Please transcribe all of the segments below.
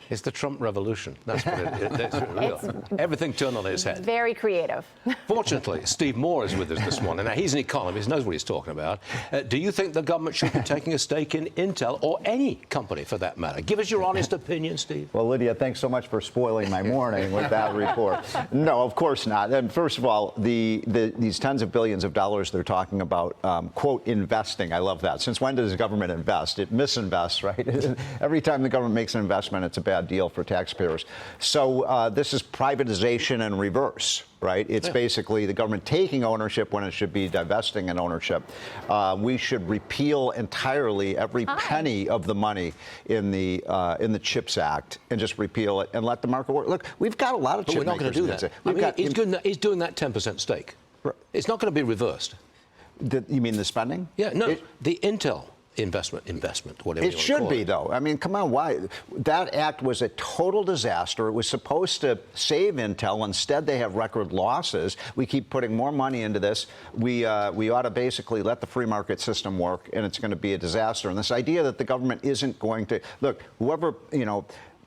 It's the Trump revolution. That's what it's real. Everything turned on its head. Very creative. Fortunately, Steve Moore is with us this morning. Now, he's an economist, knows what he's talking about. Do you think the government should be taking a stake in Intel, or any company for that matter? Give us your honest opinion, Steve. Well, Lydia, thanks so much for spoiling my morning with that report. No, of course not. And first of all, these tens of billions of dollars they're talking about, quote, investing. I love that. Since when does the government invest? It misinvests, right? Every time the government makes an investment, it's a bad deal for taxpayers. So this is privatization in reverse, right? It's basically the government taking ownership when it should be divesting in ownership. We should repeal entirely every penny of the money in the CHIPS Act and just repeal it and let the market work. Look, we've got a lot of chip makers. But we're not going to do that. He's doing that 10% stake. It's not going to be reversed. You mean the spending? Yeah, no, the Intel investment, whatever. It should be, though. I mean, come on, why? That act was a total disaster. It was supposed to save Intel. Instead, they have record losses. We keep putting more money into this. We ought to basically let the free market system work, and it's going to be a disaster. And this idea that the government isn't going to look, whoever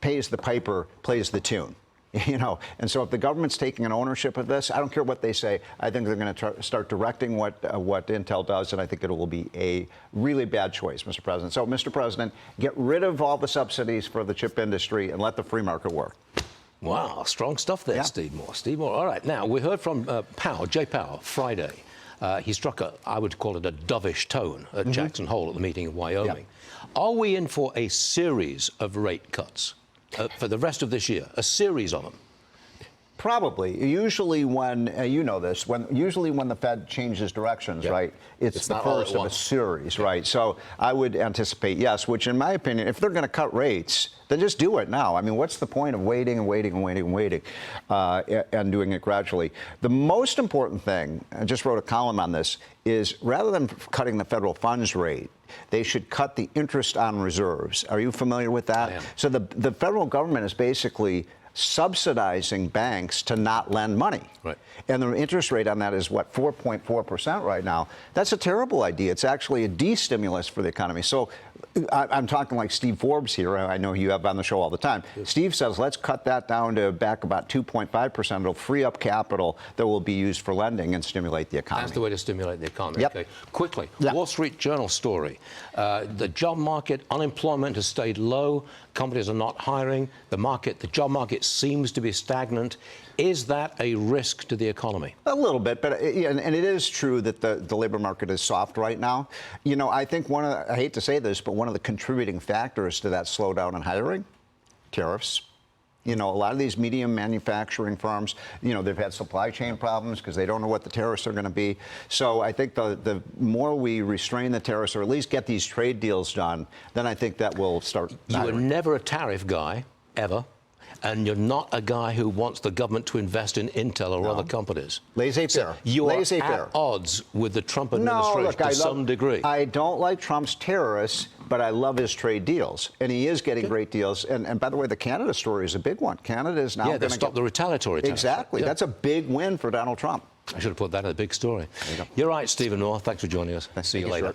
pays the piper plays the tune. And so if the government's taking an ownership of this, I don't care what they say. I think they're going to start directing what Intel does, and I think it will be a really bad choice, Mr. President. So, Mr. President, get rid of all the subsidies for the chip industry and let the free market work. Wow, strong stuff there, Steve Moore. Steve Moore. All right, now we heard from Jay Powell, Friday. He struck I would call it a dovish tone at Jackson Hole at the meeting in Wyoming. Are we in for a series of rate cuts? For the rest of this year, a series of them? Probably. Usually when, you know this, usually when the Fed changes directions, right, it's the first of a series, right? So I would anticipate, yes, which in my opinion, if they're going to cut rates, then just do it now. I mean, what's the point of waiting and waiting and waiting and waiting and doing it gradually? The most important thing, I just wrote a column on this, is rather than cutting the federal funds rate, they should cut the interest on reserves. Are you familiar with that? I am. So the federal government is basically subsidizing banks to not lend money. Right. And the interest rate on that is, what, 4.4% right now. That's a terrible idea. It's actually a de-stimulus for the economy. So I'm talking like Steve Forbes here. I know you have on the show all the time. Yes. Steve says, let's cut that down to back about 2.5%. It'll free up capital that will be used for lending and stimulate the economy. That's the way to stimulate the economy. Yep. Okay. Quickly, Wall Street Journal story. The job market, unemployment has stayed low. Companies are not hiring. The job market seems to be stagnant. Is that a risk to the economy? A little bit, but and it is true that the labor market is soft right now. I think I hate to say this, but one of the contributing factors to that slowdown in hiring, tariffs. A lot of these medium manufacturing firms, they've had supply chain problems because they don't know what the tariffs are going to be. So I think the more we restrain the tariffs, or at least get these trade deals done, then I think that will start. You were never a tariff guy, ever. And you're not a guy who wants the government to invest in Intel or other companies. Laissez-faire. You are at odds with the Trump administration to some degree. I don't like Trump's terrorists, but I love his trade deals. And he is getting great deals. And by the way, the Canada story is a big one. Canada is now going to stop the retaliatory tariffs. Exactly. That's a big win for Donald Trump. I should have put that in a big story. You're right, Stephen Moore. Thanks for joining us. See you later.